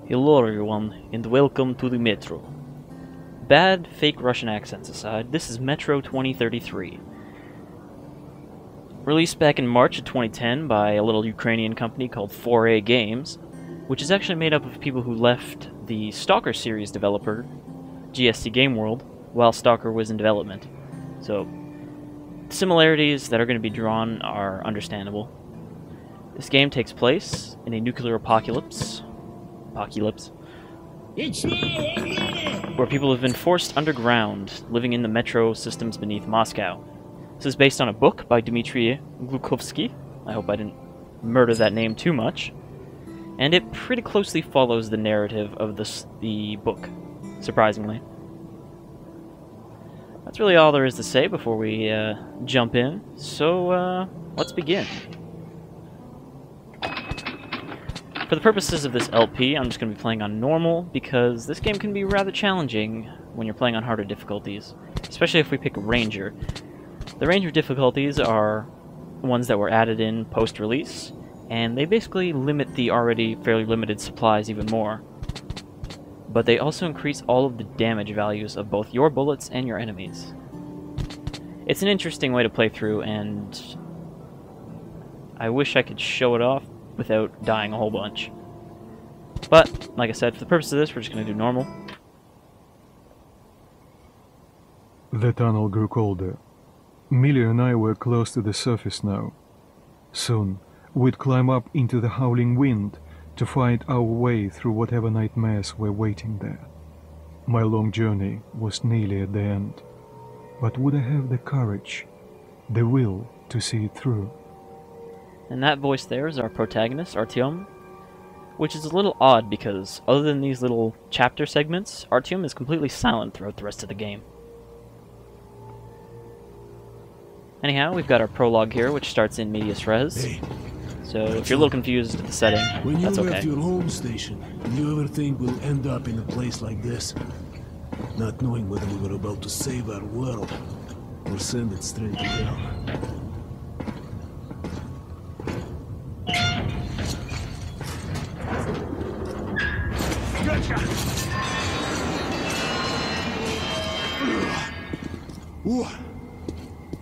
Hello everyone, and welcome to the Metro. Bad, fake Russian accents aside, this is Metro 2033. Released back in March of 2010 by a little Ukrainian company called 4A Games, which is actually made up of people who left the Stalker series developer, GSC Game World, while Stalker was in development. So, similarities that are going to be drawn are understandable. This game takes place in a nuclear apocalypse, where people have been forced underground, living in the metro systems beneath Moscow. This is based on a book by Dmitry Glukhovsky. I hope I didn't murder that name too much. And it pretty closely follows the narrative of the book, surprisingly. That's really all there is to say before we jump in, so let's begin. For the purposes of this LP, I'm just going to be playing on normal, because this game can be rather challenging when you're playing on harder difficulties, especially if we pick Ranger. The Ranger difficulties are ones that were added in post-release, and they basically limit the already fairly limited supplies even more. But they also increase all of the damage values of both your bullets and your enemies. It's an interesting way to play through, and I wish I could show it off without dying a whole bunch. But, like I said, for the purpose of this, we're just going to do normal. The tunnel grew colder. Millie and I were close to the surface now. Soon, we'd climb up into the howling wind to find our way through whatever nightmares were waiting there. My long journey was nearly at the end. But would I have the courage, the will to see it through? And that voice there is our protagonist, Artyom, which is a little odd because, other than these little chapter segments, Artyom is completely silent throughout the rest of the game. Anyhow, we've got our prologue here, which starts in medias res. Hey. So if you're a little confused at the setting, When you that's left okay. your home station, did you ever think we'll end up in a place like this? Not knowing whether we were about to save our world or send it straight to hell. Gotcha!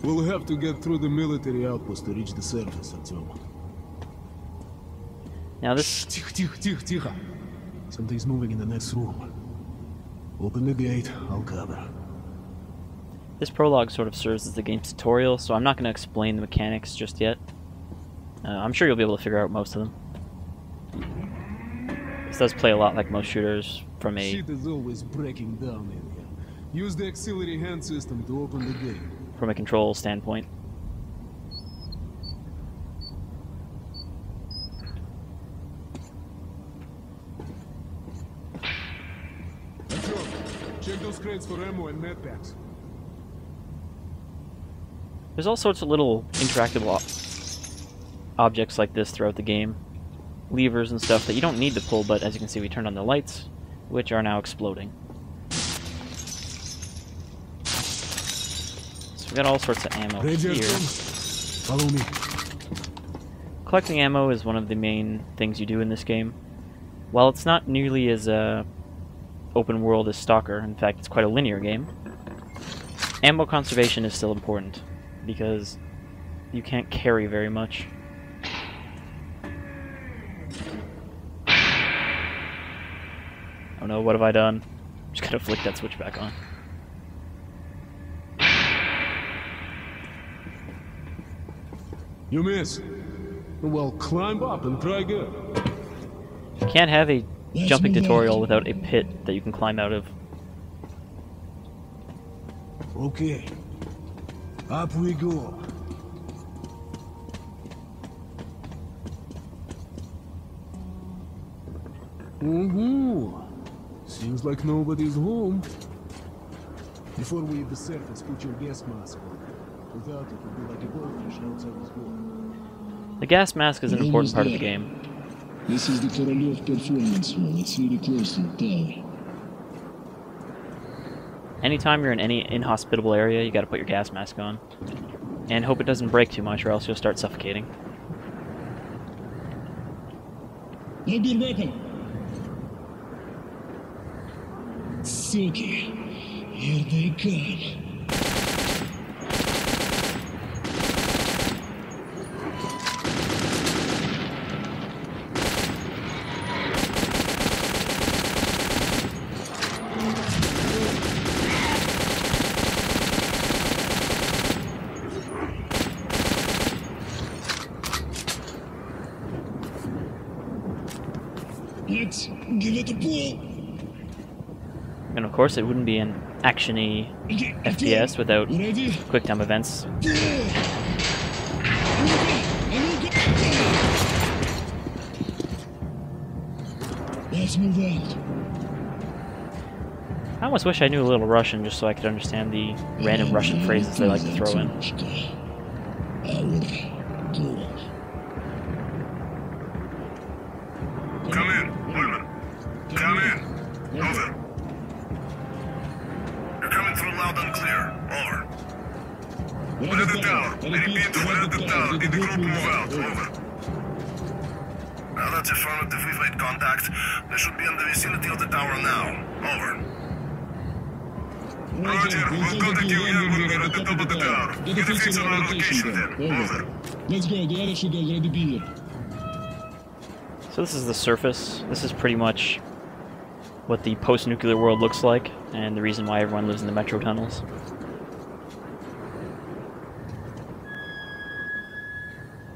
We'll have to get through the military outpost to reach the surface, Artyom. Now this... Тихо. Something's moving in the next room. Open the gate, I'll cover. This prologue sort of serves as the game's tutorial, so I'm not going to explain the mechanics just yet. I'm sure you'll be able to figure out most of them. This does play a lot like most shooters from a... Shit is always breaking down in here. Use the auxiliary hand system to open the gate. from a control standpoint. Check those crates for ammo and med packs. There's all sorts of little interactive objects like this throughout the game. Levers and stuff that you don't need to pull, but as you can see we turned on the lights, which are now exploding. So we got all sorts of ammo here. Follow me. Collecting ammo is one of the main things you do in this game. While it's not nearly as open world as Stalker, in fact it's quite a linear game, ammo conservation is still important, because you can't carry very much. Oh no, what have I done? Just gotta flick that switch back on. You miss. Well, climb up and try again. You can't have a jumping tutorial without a pit that you can climb out of. Okay. Up we go. Seems like nobody's home. Before we hit the surface, put your gas mask on. Without it, you'll be like a goldfish outside this door. The gas mask is an important part of the game. This is the Prologue performance hall. It's really close to the tower. Anytime you're in any inhospitable area, you gotta put your gas mask on. And hope it doesn't break too much, or else you'll start suffocating. суки. Here they come. Let's give it a pull. And of course, it wouldn't be an action-y FPS without Ready? quick time events. Let's move out. I almost wish I knew a little Russian just so I could understand the random Russian phrases they like to throw in. Come in, Women. Come in. Over. You're coming through loud and clear. Over. We're at the tower. I repeat, we're at the tower. Did the group move out? Over. Well, that's affirmative. We've made contact. They should be in the vicinity of the tower now. Over. Roger, we'll contact you again when we're at the top of the tower. Get a fix on our location then. Over. Let's go. The other should already be here. So this is the surface. This is pretty much what the post-nuclear world looks like, and the reason why everyone lives in the metro tunnels.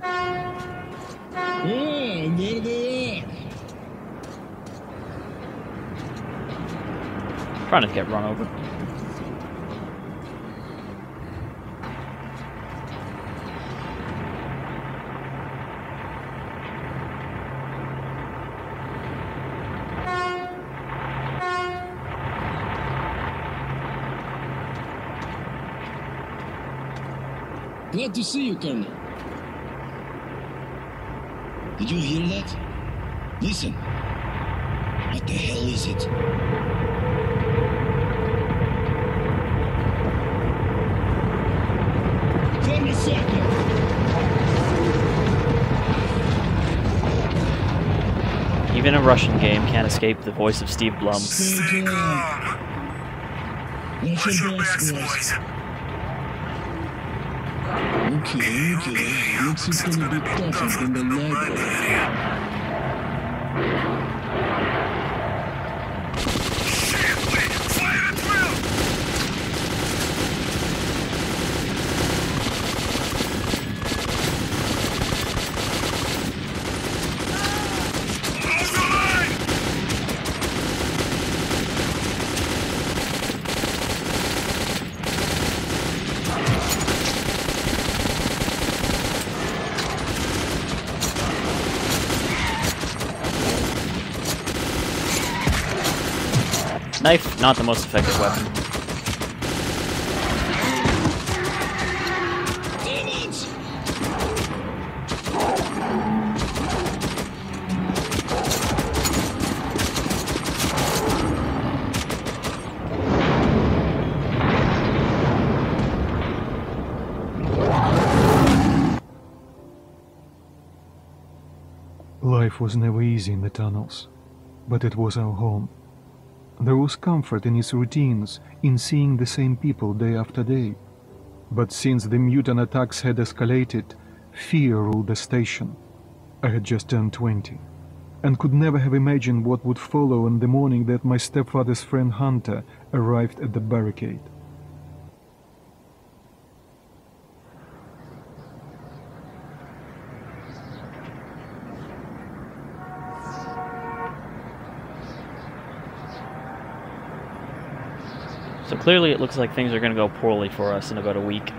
Oh, and there they are. Trying not to get run over. Glad to see you, Colonel. Did you hear that? Listen. What the hell is it? Form a circle. Even a Russian game can't escape the voice of Steve Blum. Stay calm. Watch your backs, boys. Okay. Looks it's gonna be tougher than the library. Shit, wait, fire at will! Hold the line! Knife, not the most effective weapon. Demons! Life was never easy in the tunnels, but it was our home. There was comfort in its routines, in seeing the same people day after day. But since the mutant attacks had escalated, fear ruled the station. I had just turned 20, and could never have imagined what would follow on the morning that my stepfather's friend Hunter arrived at the barricade. So clearly it looks like things are going to go poorly for us in about a week.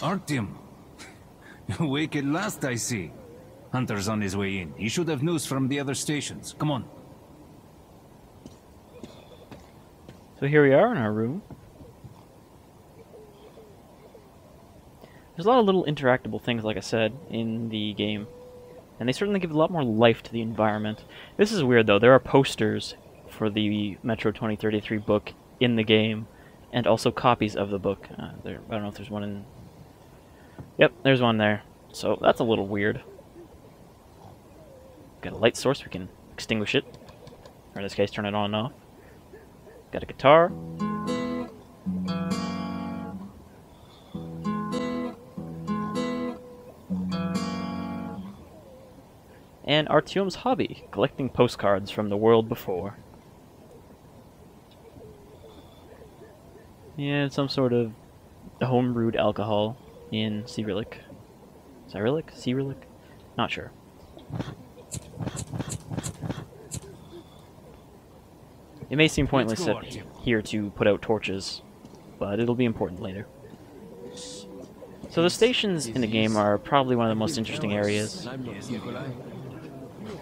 Artyom. Awake at last, I see. Hunter's on his way in. He should have news from the other stations. Come on. So here we are in our room. There's a lot of little interactable things, like I said, in the game. And they certainly give a lot more life to the environment. This is weird, though. There are posters for the Metro 2033 book in the game, and also copies of the book. I don't know if there's one in... Yep, there's one there. So that's a little weird. Got a light source, we can extinguish it. Or in this case, turn it on and off. Got a guitar. And Artyom's hobby, collecting postcards from the world before. Yeah, some sort of home-brewed alcohol in Cyrillic. Cyrillic? Cyrillic? Not sure. It may seem pointless here to put out torches, but it'll be important later. So the stations in the game are probably one of the most interesting areas.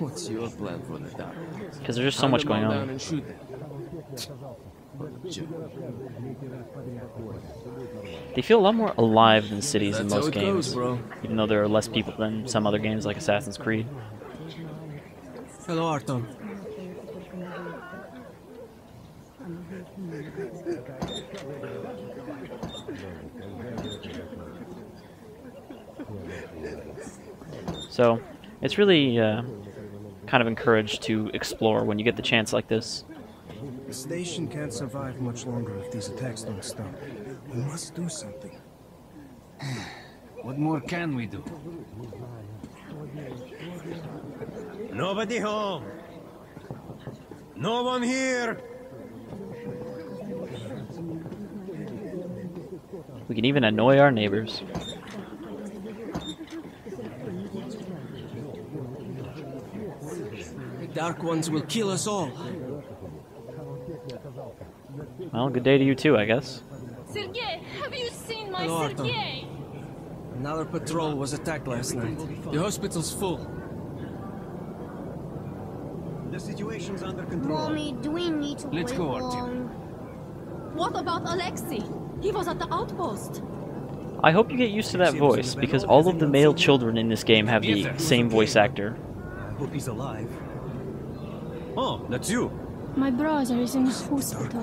What's your plan for the dark? Because there's just so much going on. And shoot them. They feel a lot more alive than cities in That's most how it games, goes, bro. even though there are less people than some other games like Assassin's Creed. Hello, Artyom. So, it's really kind of encouraged to explore when you get the chance like this. The station can't survive much longer if these attacks don't stop. We must do something. What more can we do? Nobody home. No one here. We can even annoy our neighbors. The Dark Ones will kill us all. Well, good day to you too, I guess. Sergei, have you seen my Hello, Artyom. Sergei? Another patrol was attacked last night. The hospital's full. The situation's under control. Mommy, do we need to Let's wait go, Artyom. long? What about Alexei? He was at the outpost. I hope you get used to that voice, because all of the male children in this game have the same voice actor. I hope he's alive. Oh, that's you. My brother is in the hospital.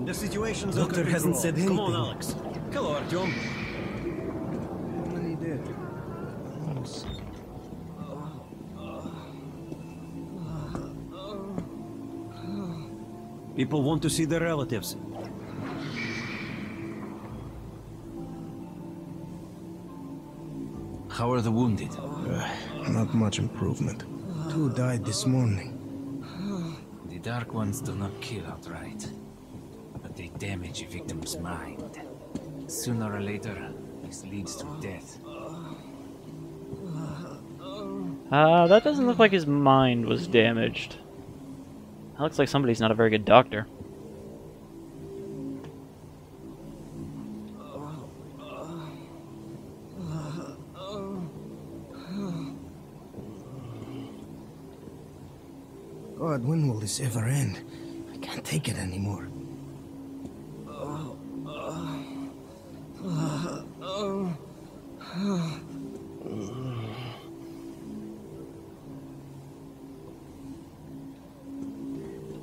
The situation's Doctor under hasn't control. said Come on, anything. Alex. Hello, Artyom. How many did? People want to see their relatives. How are the wounded? Not much improvement. 2 died this morning. The Dark Ones do not kill outright, but they damage a victim's mind. Sooner or later, this leads to death. That doesn't look like his mind was damaged. That looks like somebody's not a very good doctor. God, when will this ever end? I can't take it anymore.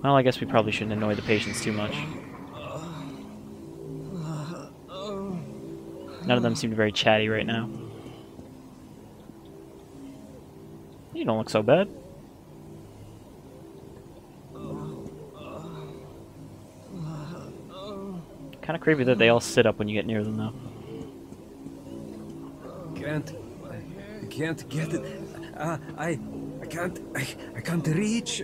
Well, I guess we probably shouldn't annoy the patients too much. None of them seem very chatty right now. You don't look so bad. Kind of creepy that they all sit up when you get near them, though. I can't get it. I can't reach.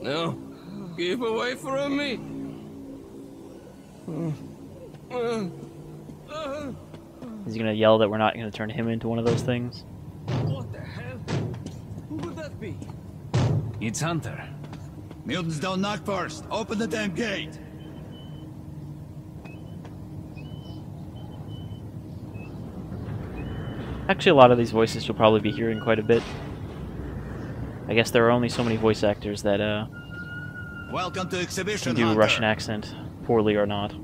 No, keep away from me. Is he gonna yell that we're not gonna turn him into one of those things? What the hell? Who would that be? It's Hunter. Mutants don't knock first. Open the damn gate. Actually, a lot of these voices you'll probably be hearing quite a bit. I guess there are only so many voice actors that Welcome to exhibition, can do Hunter. Russian accent, poorly or not.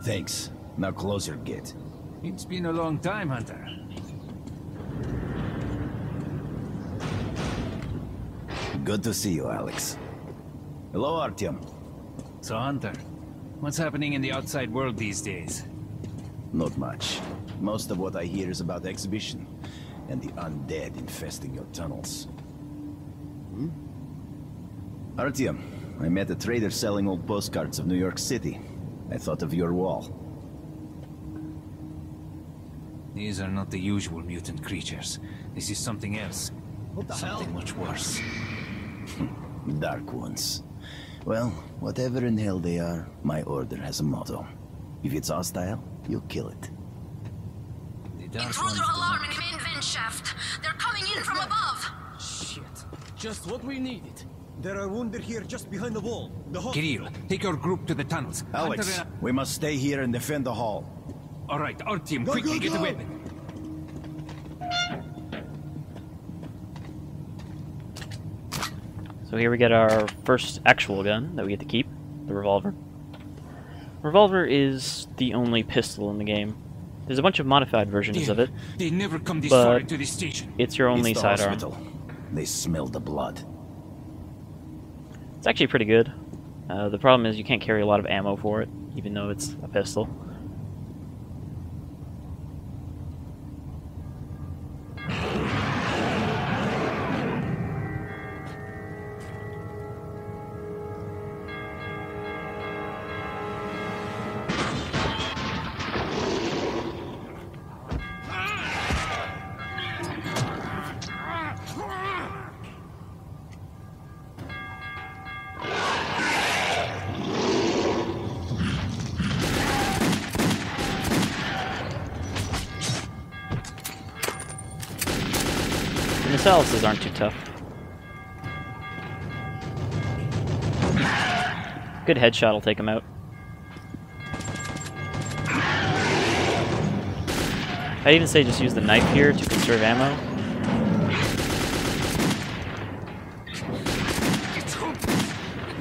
Thanks. Now close your gate. It's been a long time, Hunter. Good to see you, Alex. Hello, Artyom. So, Hunter, what's happening in the outside world these days? Not much. Most of what I hear is about the exhibition and the undead infesting your tunnels. Artyom, I met a trader selling old postcards of New York City. I thought of your wall. These are not the usual mutant creatures. This is something else. Something much worse. Dark ones. Well, whatever in hell they are, my order has a motto. If it's hostile, you'll kill it. The dark Intruder ones alarm in main vent shaft. They're coming in from above. Shit. Just what we needed. There are wounded here just behind the wall. The hall. Kirill, take your group to the tunnels. Alex, Hunter, we must stay here and defend the hall. all right, Artyom, Go, quickly go, get the go. weapon. So here we get our first actual gun that we get to keep, the revolver. Revolver is the only pistol in the game. There's a bunch of modified versions of it, They never come this far but into the station. it's your only It's the sidearm. hospital. They smell the blood. It's actually pretty good. The problem is you can't carry a lot of ammo for it, even though it's a pistol. The Misalises aren't too tough. Good headshot will take him out. I'd even say just use the knife here to conserve ammo.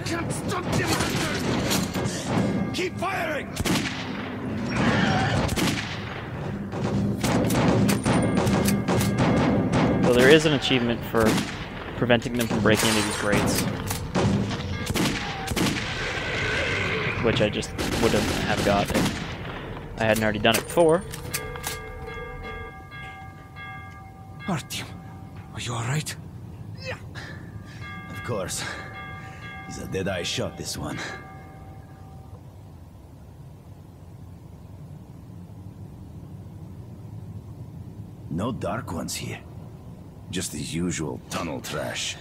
Can't stop them, Hunter! Keep firing! So there is an achievement for preventing them from breaking into these grates, which I just wouldn't have got if I hadn't already done it before. Artyom, are you alright? Of course. He's a dead-eye shot, this one. No dark ones here. Just the usual tunnel trash.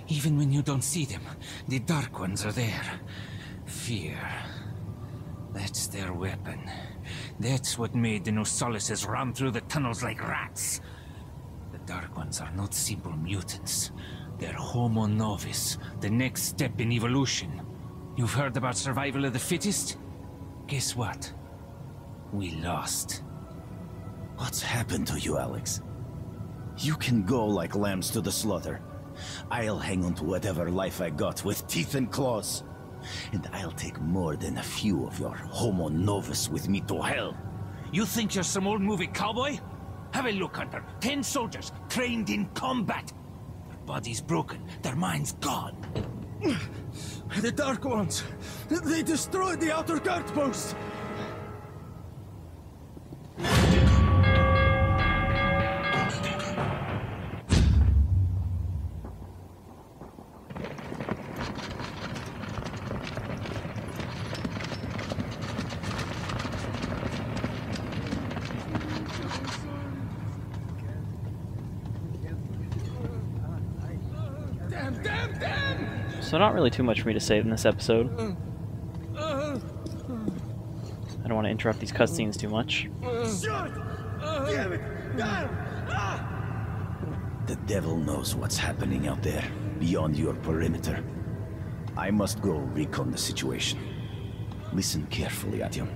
Even when you don't see them, the dark ones are there. Fear. That's their weapon. That's what made the Nosalises run through the tunnels like rats. The dark ones are not simple mutants. They're Homo Novus, the next step in evolution. You've heard about survival of the fittest? Guess what? We lost. What's happened to you, Alex? You can go like lambs to the slaughter. I'll hang on to whatever life I got with teeth and claws. And I'll take more than a few of your Homo Novus with me to hell. You think you're some old movie cowboy? Have a look, Hunter. 10 soldiers trained in combat. Their bodies broken, their minds gone. The Dark Ones. They destroyed the outer guard post. So not really too much for me to say in this episode. I don't want to interrupt these cutscenes too much. The devil knows what's happening out there, beyond your perimeter. I must go recon the situation. Listen carefully, Artyom.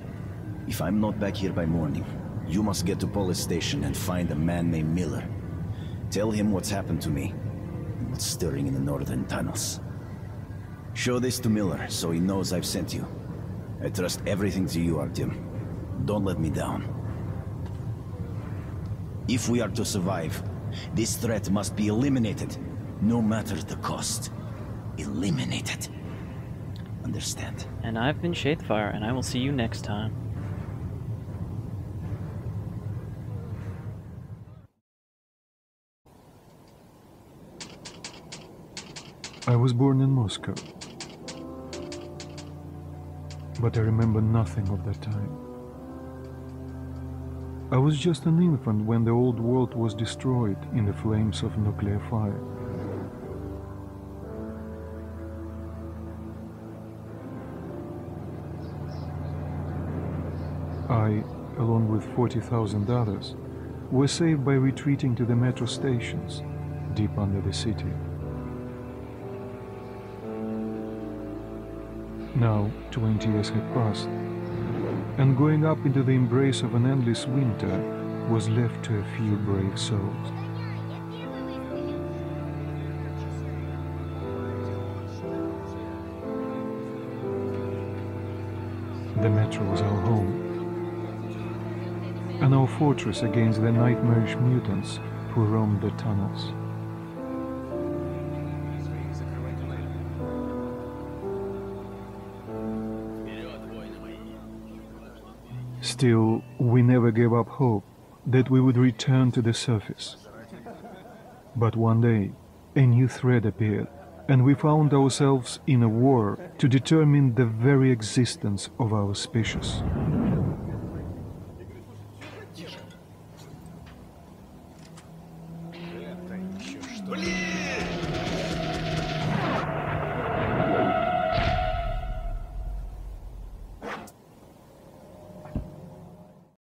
If I'm not back here by morning, You must get to police station and find a man named Miller. Tell him what's happened to me and what's stirring in the northern tunnels. Show this to Miller so he knows I've sent you. I trust everything to you, Artyom. Don't let me down. If we are to survive, this threat must be eliminated, no matter the cost. Eliminated. Understand? And I've been Shadefire, and I will see you next time. I was born in Moscow, but I remember nothing of that time. I was just an infant when the old world was destroyed in the flames of nuclear fire. I, along with 40,000 others, were saved by retreating to the metro stations, deep under the city. Now, 20 years had passed, and going up into the embrace of an endless winter was left to a few brave souls. The metro was our home, and our fortress against the nightmarish mutants who roamed the tunnels. Still, we never gave up hope that we would return to the surface. But one day, a new threat appeared, and we found ourselves in a war to determine the very existence of our species.